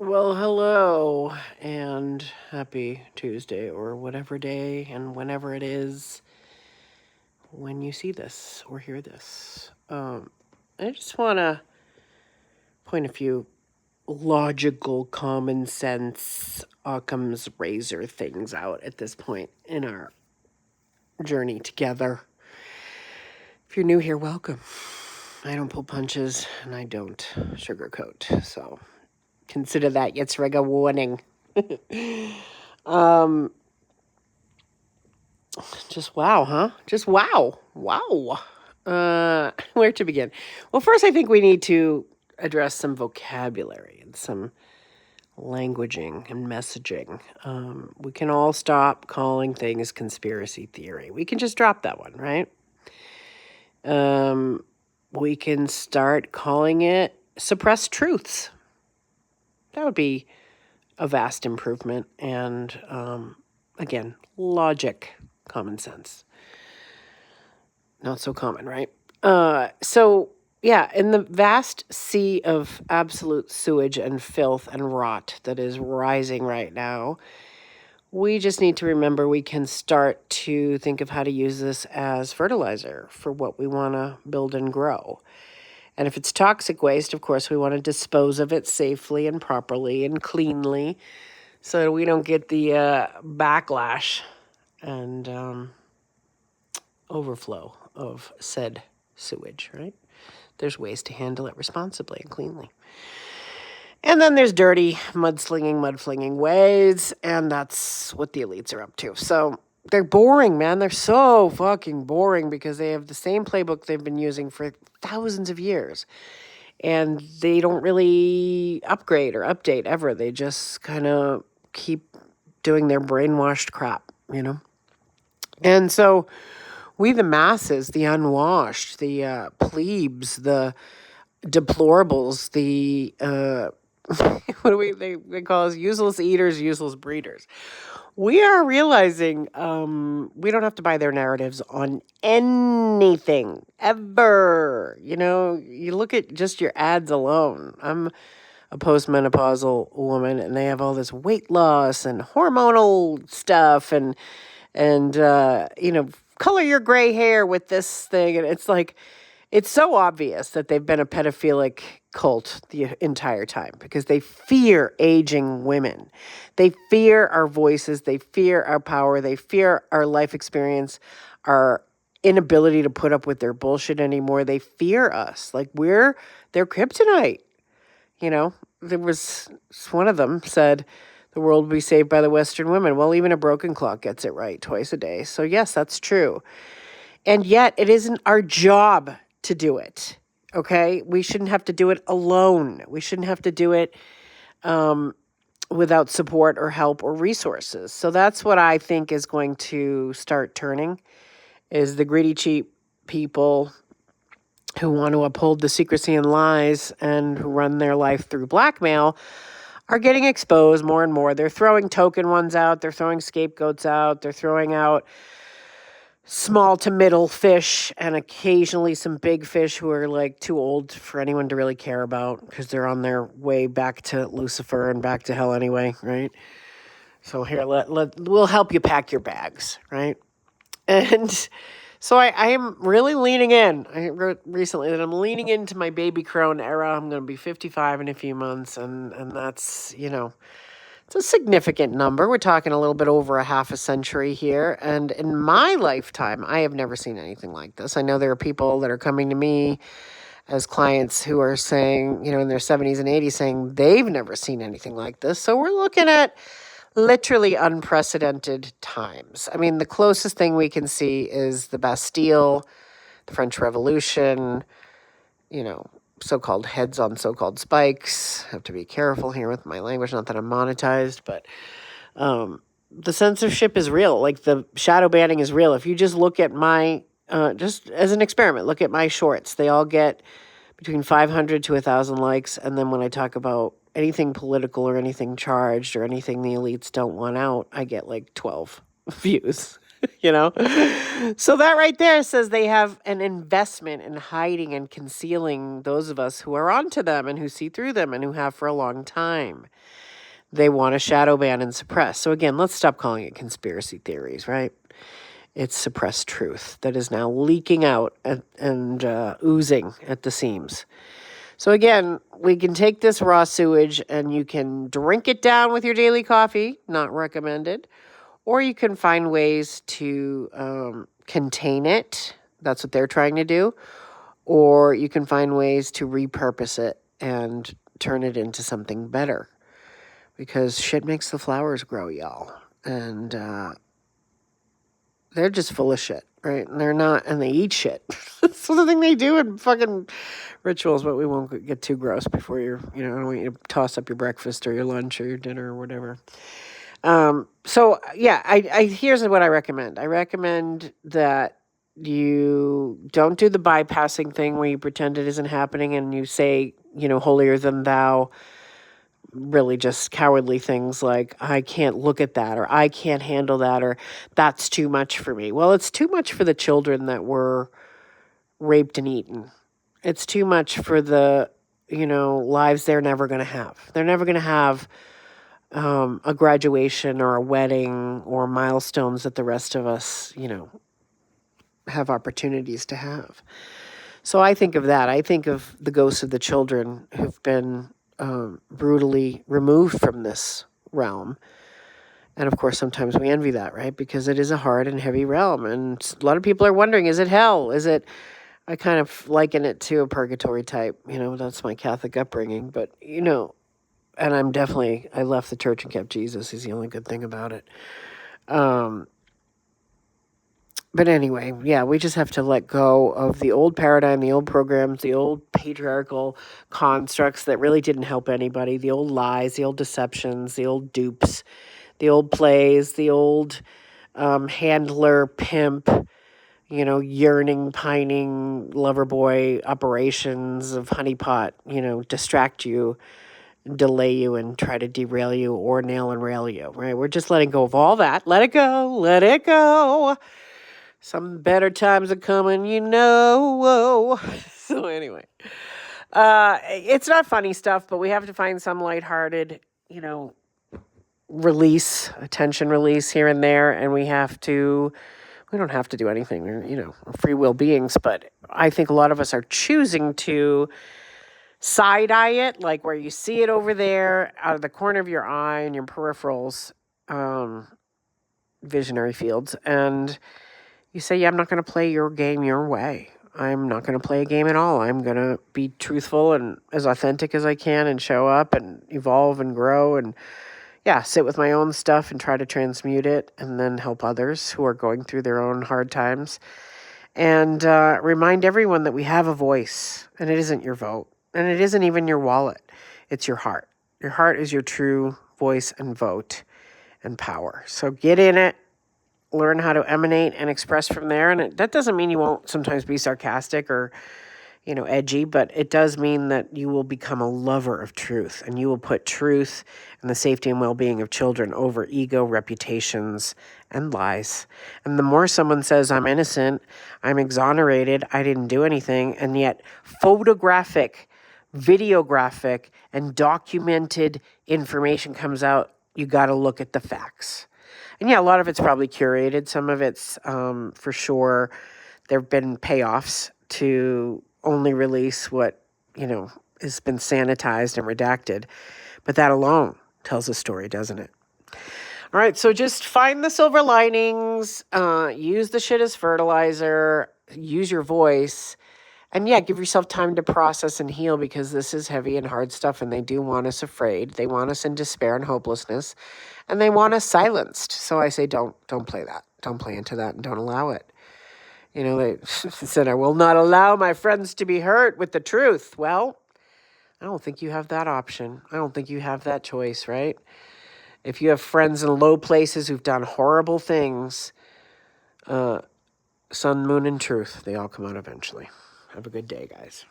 Well, hello and happy Tuesday or whatever day and whenever it is when you see this or hear this. I just want to point a few logical, common sense, Occam's razor things out at this point in our journey together. If you're new here, welcome. I don't pull punches and I don't sugarcoat, so consider that your trigger warning. um, Just wow, huh? Just wow. Wow. Where to begin? Well, first, I think we need to address some vocabulary and some languaging and messaging. We can all stop calling things conspiracy theory. We can just drop that one, right? We can start calling it suppressed truths. That would be a vast improvement. And again, logic, common sense. Not so common, right? In the vast sea of absolute sewage and filth and rot that is rising right now, we just need to remember we can start to think of how to use this as fertilizer for what we want to build and grow. And if it's toxic waste, of course, we want to dispose of it safely and properly and cleanly so that we don't get the backlash and overflow of said sewage, right? There's ways to handle it responsibly and cleanly. And then there's dirty, mud-flinging ways, and that's what the elites are up to. So they're boring, man. They're so fucking boring because they have the same playbook they've been using for thousands of years. And they don't really upgrade or update ever. They just kind of keep doing their brainwashed crap, you know? And so we, the masses, the unwashed, the plebes, the deplorables, the what do they call us? Useless eaters, useless breeders. We are realizing we don't have to buy their narratives on anything ever. You know, you look at just your ads alone. I'm a postmenopausal woman, and they have all this weight loss and hormonal stuff, and color your gray hair with this thing, and it's like it's so obvious that they've been a pedophilic cult the entire time because they fear aging women. They fear our voices. They fear our power. They fear our life experience, our inability to put up with their bullshit anymore. They fear us. Like we're their kryptonite. You know, there was one of them said, the world will be saved by the Western women. Well, even a broken clock gets it right twice a day. So yes, that's true. And yet it isn't our job to do it. Okay? We shouldn't have to do it alone. We shouldn't have to do it without support or help or resources. So that's what I think is going to start turning is the greedy, cheap people who want to uphold the secrecy and lies and who run their life through blackmail are getting exposed more and more. They're throwing token ones out. They're throwing scapegoats out. They're throwing out small to middle fish and occasionally some big fish who are like too old for anyone to really care about because they're on their way back to Lucifer and back to hell anyway, right? So here, we'll help you pack your bags, right? And so I am really leaning in. I wrote recently that I'm leaning into my baby crone era. I'm going to be 55 in a few months, and that's, it's a significant number. We're talking a little bit over a half a century here. And in my lifetime, I have never seen anything like this. I know there are people that are coming to me as clients who are saying, in their 70s and 80s, saying they've never seen anything like this. So we're looking at literally unprecedented times. I mean, the closest thing we can see is the Bastille, the French Revolution, so-called heads on so-called spikes. I have to be careful here with my language, not that I'm monetized, but the censorship is real. Like the shadow banning is real. If you just look at my, just as an experiment, look at my shorts. They all get between 500 to 1,000 likes. And then when I talk about anything political or anything charged or anything the elites don't want out, I get like 12 views. you know? So that right there says they have an investment in hiding and concealing those of us who are onto them and who see through them and who have for a long time. They want to shadow ban and suppress. So again, let's stop calling it conspiracy theories, right? It's suppressed truth that is now leaking out and oozing at the seams. So again, we can take this raw sewage and you can drink it down with your daily coffee, not recommended, or you can find ways to contain it. That's what they're trying to do. Or you can find ways to repurpose it and turn it into something better. Because shit makes the flowers grow, y'all. And they're just full of shit, right? And they're not, and they eat shit. That's the thing they do in fucking rituals, but we won't get too gross before I don't want you to toss up your breakfast or your lunch or your dinner or whatever. So yeah, I here's what I recommend. I recommend that you don't do the bypassing thing where you pretend it isn't happening and you say, holier than thou, really just cowardly things like, I can't look at that, or I can't handle that, or that's too much for me. Well, it's too much for the children that were raped and eaten. It's too much for the, lives they're never going to have. They're never going to have a graduation or a wedding or milestones that the rest of us, have opportunities to have. So I think of that. I think of the ghosts of the children who've been brutally removed from this realm. And of course, sometimes we envy that, right? Because it is a hard and heavy realm. And a lot of people are wondering, is it hell? I kind of liken it to a purgatory type. That's my Catholic upbringing. But, and I left the church and kept Jesus is the only good thing about it. But anyway, yeah, we just have to let go of the old paradigm, the old programs, the old patriarchal constructs that really didn't help anybody, the old lies, the old deceptions, the old dupes, the old plays, the old handler, pimp, yearning, pining, lover boy operations of honeypot, distract you, delay you, and try to derail you or nail and rail you, right? We're just letting go of all that. Let it go. Let it go. Some better times are coming, So anyway, it's not funny stuff, but we have to find some lighthearted, attention release here and there. And we don't have to do anything. We're, free will beings. But I think a lot of us are choosing to side-eye it, like where you see it over there out of the corner of your eye and your peripherals, visionary fields. And you say, yeah, I'm not going to play your game your way. I'm not going to play a game at all. I'm going to be truthful and as authentic as I can and show up and evolve and grow and, sit with my own stuff and try to transmute it and then help others who are going through their own hard times. And remind everyone that we have a voice, and it isn't your vote. And it isn't even your wallet. It's your heart. Your heart is your true voice and vote and power. So get in it. Learn how to emanate and express from there. And that doesn't mean you won't sometimes be sarcastic or, edgy, but it does mean that you will become a lover of truth and you will put truth and the safety and well-being of children over ego, reputations, and lies. And the more someone says, I'm innocent, I'm exonerated, I didn't do anything, and yet photographic, videographic, and documented information comes out, you got to look at the facts. And a lot of it's probably curated. Some of it's, for sure, there have been payoffs to only release what, has been sanitized and redacted. But that alone tells a story, doesn't it? All right, so just find the silver linings, use the shit as fertilizer, use your voice, and give yourself time to process and heal because this is heavy and hard stuff and they do want us afraid. They want us in despair and hopelessness and they want us silenced. So I say, don't play that. Don't play into that and don't allow it. They said, I will not allow my friends to be hurt with the truth. Well, I don't think you have that option. I don't think you have that choice, right? If you have friends in low places who've done horrible things, sun, moon, and truth, they all come out eventually. Have a good day, guys.